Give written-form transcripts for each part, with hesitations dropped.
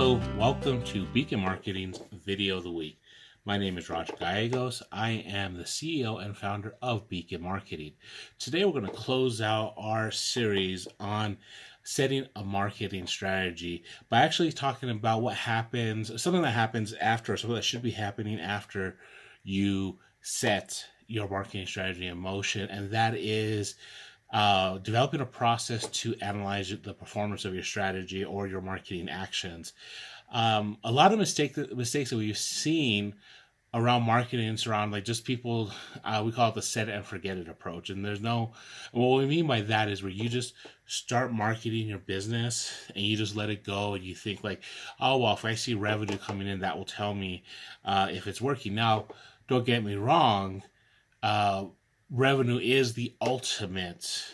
Hello, welcome to Beacon Marketing's Video of the Week. My name is Roger Gallegos. I am the CEO and founder of Beacon Marketing. Today we're going to close out our series on setting a marketing strategy by actually talking about what happens, something that happens after, something that should be happening after you set your marketing strategy in motion, and that is developing a process to analyze the performance of your strategy or your marketing actions. A lot of mistakes that we've seen around marketing is around like just people, we call it the set it and forget it approach. And what we mean by that is where you just start marketing your business and you just let it go and you think like, oh, well, if I see revenue coming in, that will tell me if it's working. Now, don't get me wrong. Revenue is the ultimate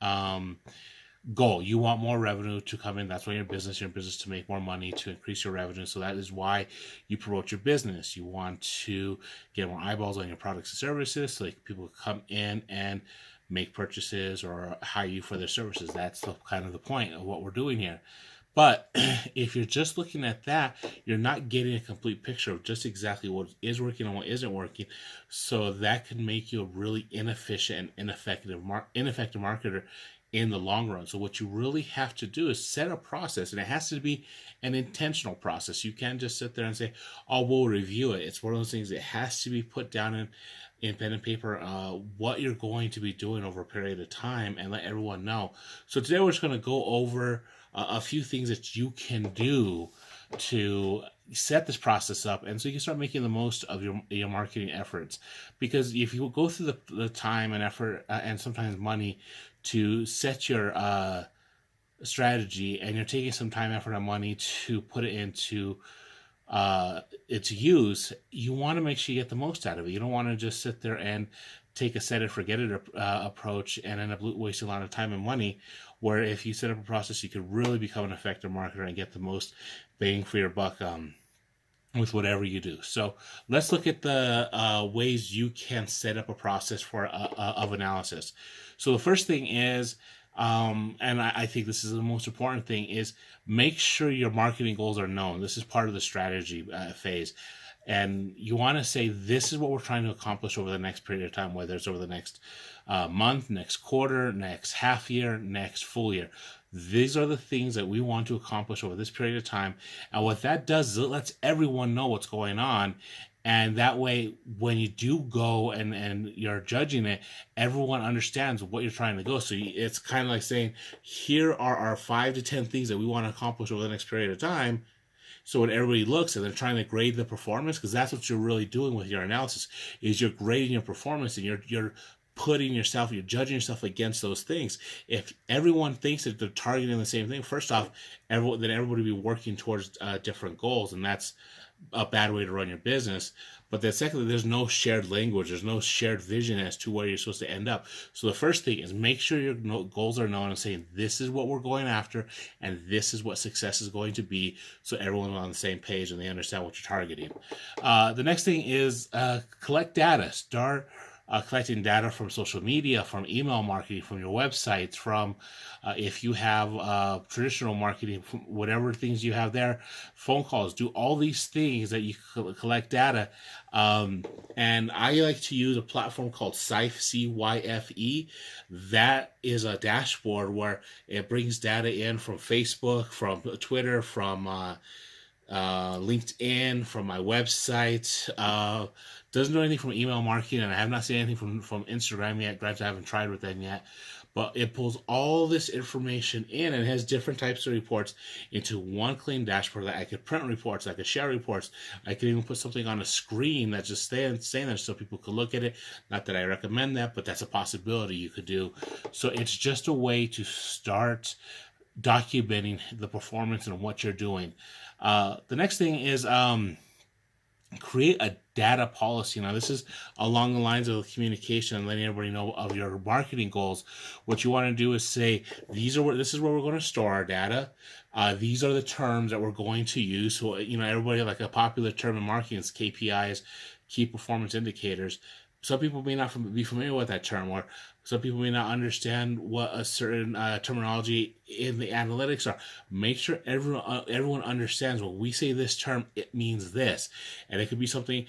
goal. You want more revenue to come in. That's why you're in business to make more money, to increase your revenue. So that is why you promote your business. You want to get more eyeballs on your products and services so that people come in and make purchases or hire you for their services. That's kind of the point of what we're doing here. But if you're just looking at that, you're not getting a complete picture of just exactly what is working and what isn't working. So that can make you a really inefficient and ineffective marketer in the long run. So what you really have to do is set a process, and it has to be an intentional process. You can't just sit there and say, oh, we'll review it. It's one of those things that has to be put down in pen and paper, what you're going to be doing over a period of time, and let everyone know. So today we're just going to go over a few things that you can do to set this process up, and so you can start making the most of your marketing efforts. Because if you go through the time and effort and sometimes money to set your strategy, and you're taking some time, effort, and money to put it into its use, you want to make sure you get the most out of it. You don't want to just sit there and take a set it forget it approach and end up wasting a lot of time and money, where if you set up a process, you could really become an effective marketer and get the most bang for your buck with whatever you do. So let's look at the ways you can set up a process of analysis. So the first thing is, and I think this is the most important thing, is make sure your marketing goals are known. This is part of the strategy phase. And you want to say, this is what we're trying to accomplish over the next period of time, whether it's over the next month, next quarter, next half year, next full year. These are the things that we want to accomplish over this period of time. And what that does is it lets everyone know what's going on. And that way, when you do go and you're judging it, everyone understands what you're trying to go. So it's kind of like saying, here are our 5 to 10 things that we want to accomplish over the next period of time. So when everybody looks and they're trying to grade the performance, because that's what you're really doing with your analysis, is you're grading your performance, and you're judging yourself against those things. If everyone thinks that they're targeting the same thing, first off, then everybody will be working towards different goals, and that's a bad way to run your business. But then secondly, there's no shared language, there's no shared vision as to where you're supposed to end up. So the first thing is make sure your goals are known and saying, this is what we're going after, and this is what success is going to be, so everyone's on the same page and they understand what you're targeting. The next thing is collect data. Start collecting data from social media, from email marketing, from your websites, from if you have traditional marketing, whatever things you have there, phone calls, do all these things that you collect data. And I like to use a platform called Cyphe, C-Y-F-E. That is a dashboard where it brings data in from Facebook, from Twitter, from LinkedIn, from my website. Doesn't do anything from email marketing, and I have not seen anything from Instagram yet. Granted, I haven't tried with them yet. But it pulls all this information in and has different types of reports into one clean dashboard that I could print reports, I could share reports. I could even put something on a screen that just staying there so people could look at it. Not that I recommend that, but that's a possibility you could do. So it's just a way to start documenting the performance and what you're doing. The next thing is create a data policy. Now, this is along the lines of communication and letting everybody know of your marketing goals. What you want to do is say, this is where we're going to store our data. These are the terms that we're going to use. So, everybody, like a popular term in marketing is KPIs, key performance indicators. some people may not be familiar with that term, or some people may not understand what a certain terminology in the analytics are. Make sure everyone understands when we say this term, it means this, and it could be something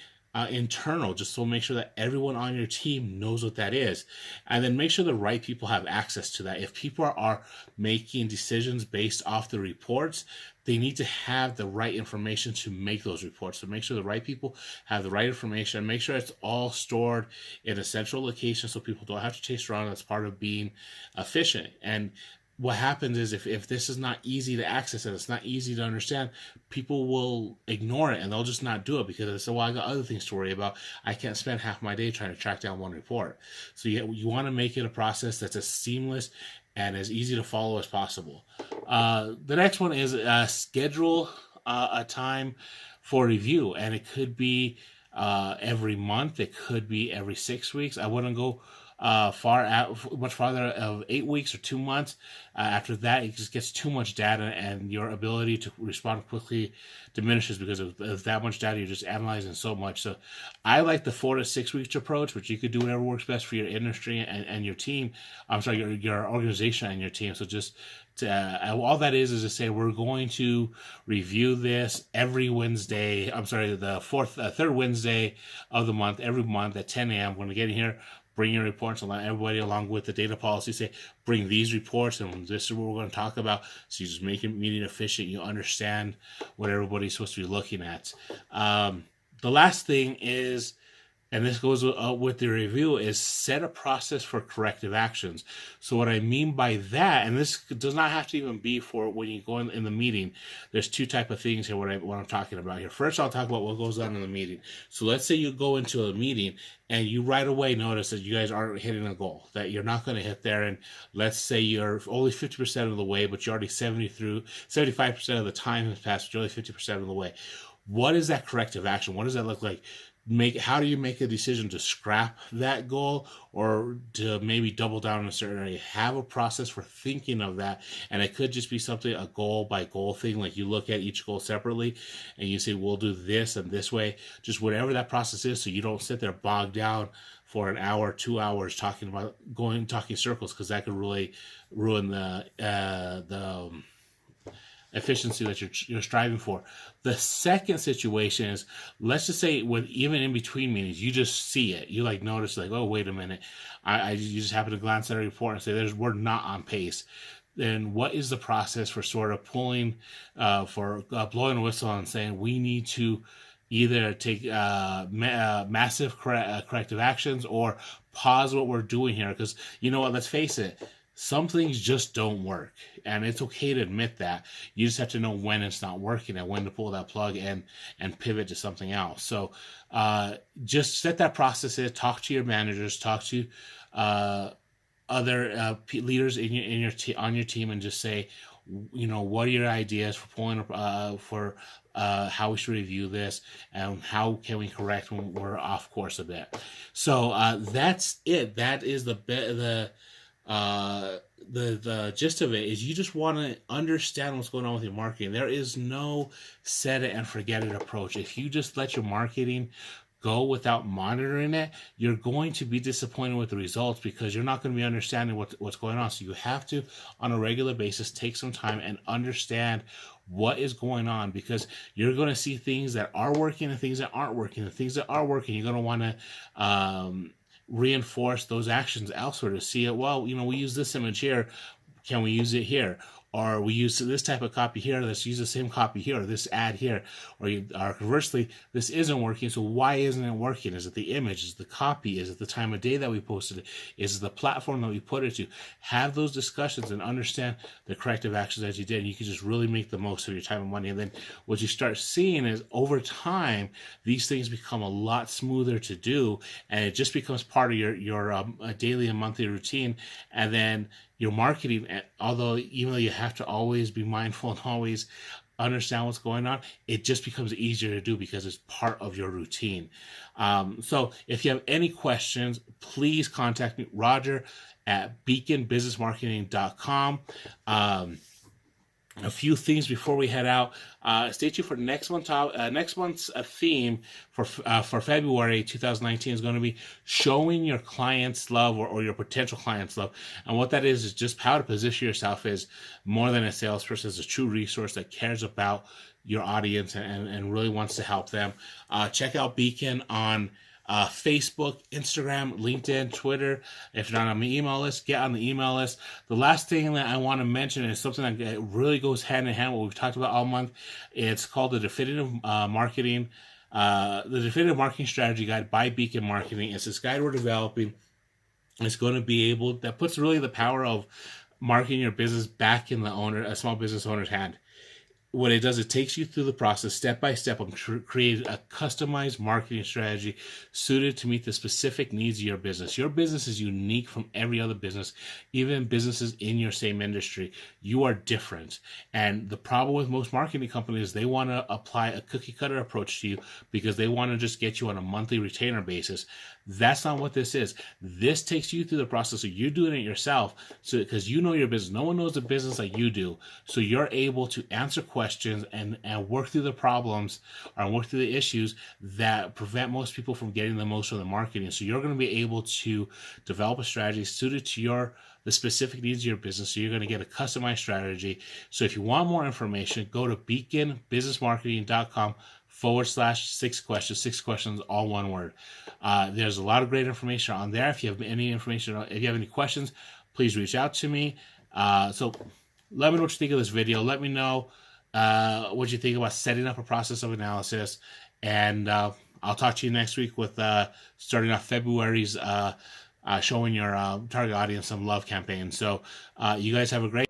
internal, just so make sure that everyone on your team knows what that is, and then make sure the right people have access to that. If people are making decisions based off the reports, they need to have the right information to make those reports. So make sure the right people have the right information. Make sure it's all stored in a central location so people don't have to chase around. That's part of being efficient. And what happens is if this is not easy to access and it's not easy to understand, people will ignore it and they'll just not do it because they say, well, I got other things to worry about. I can't spend half my day trying to track down one report. So you want to make it a process that's as seamless and as easy to follow as possible. The next one is schedule a time for review, and it could be every month. It could be every 6 weeks. I wouldn't go much farther of 8 weeks or 2 months. After that, it just gets too much data, and your ability to respond quickly diminishes because of that much data. You're just analyzing so much. So I like the 4 to 6 weeks approach, which you could do whatever works best for your industry and your team. I'm sorry, your organization and your team. So just all that is to say we're going to review this every Wednesday. I'm sorry, the third Wednesday of the month, every month at 10 a.m. We're going to get in here, bring your reports, and let everybody, along with the data policy, say, bring these reports, and this is what we're going to talk about. So you just make it meeting efficient. You understand what everybody's supposed to be looking at. The last thing is, and this goes with the review, is set a process for corrective actions. So what I mean by that, and this does not have to even be for when you go in the meeting. There's two type of things here, what I'm talking about here. First, I'll talk about what goes on in the meeting. So let's say you go into a meeting and you right away notice that you guys aren't hitting a goal, that you're not going to hit there. And let's say you're only 50% of the way, but you're already 75% of the time has passed, but you're only 50% of the way. What is that corrective action? What does that look like? How do you make a decision to scrap that goal or to maybe double down in a certain area? Have a process for thinking of that. And it could just be something, a goal by goal thing. Like you look at each goal separately and you say, we'll do this and this way, just whatever that process is. So you don't sit there bogged down for an hour, 2 hours talking circles, because that could really ruin the efficiency that you're striving for. The second situation is, let's just say even in between meetings, you just see it. You notice oh, wait a minute. You just happen to glance at a report and say, we're not on pace. Then what is the process for sort of blowing a whistle and saying we need to either take massive corrective actions or pause what we're doing here? Because you know what, let's face it, some things just don't work, and it's okay to admit that. You just have to know when it's not working and when to pull that plug and pivot to something else. So just set that process in. Talk to your managers, talk to other leaders on your team, and just say, what are your ideas for pulling how we should review this, and how can we correct when we're off course a bit. So that's it. That is the gist of it. Is you just want to understand what's going on with your marketing. There is no set it and forget it approach. If you just let your marketing go without monitoring it, you're going to be disappointed with the results because you're not going to be understanding what's going on. So you have to, on a regular basis, take some time and understand what is going on, because you're going to see things that are working and things that aren't working. The things that are working, you're going to want to reinforce those actions elsewhere to see it. Well, we use this image here. Can we use it here? Or we use this type of copy here. Let's use the same copy here, or this ad here. Or conversely, this isn't working. So why isn't it working? Is it the image? Is it the copy? Is it the time of day that we posted it? Is it the platform that we put it to? Have those discussions and understand the corrective actions that you did. And you can just really make the most of your time and money. And then what you start seeing is, over time, these things become a lot smoother to do, and it just becomes part of your daily and monthly routine. And then your marketing, even though you have to always be mindful and always understand what's going on, it just becomes easier to do because it's part of your routine. So if you have any questions, please contact me, Roger at beaconbusinessmarketing.com. a few things before we head out. Stay tuned for next month's theme for February 2019 is going to be showing your clients love, or your potential clients love. And what that is just how to position yourself as more than a salesperson, as a true resource that cares about your audience and really wants to help them. Check out Beacon on Facebook, Instagram, LinkedIn, Twitter. If you're not on my email list, get on the email list. The last thing that I want to mention is something that really goes hand in hand with what we've talked about all month. It's called the Definitive Marketing Strategy Guide by Beacon Marketing. It's this guide we're developing. It's going to be able, that puts really the power of marketing your business back in a small business owner's hand. What it does, it takes you through the process step by step of creating a customized marketing strategy suited to meet the specific needs of your business. Your business is unique from every other business, even businesses in your same industry. You are different. And the problem with most marketing companies, they want to apply a cookie cutter approach to you because they want to just get you on a monthly retainer basis. That's not what this is. This takes you through the process of you doing it yourself, so because you know your business. No one knows the business like you do. So you're able to answer questions and work through the problems or work through the issues that prevent most people from getting the most from the marketing. So you're going to be able to develop a strategy suited to the specific needs of your business. So you're going to get a customized strategy. So if you want more information, go to beaconbusinessmarketing.com/6 questions. 6 questions, all one word. There's a lot of great information on there. If you have any questions, please reach out to me. So let me know what you think of this video. Let me know what you think about setting up a process of analysis. And I'll talk to you next week with starting off February's showing your target audience some love campaign. So you guys have a great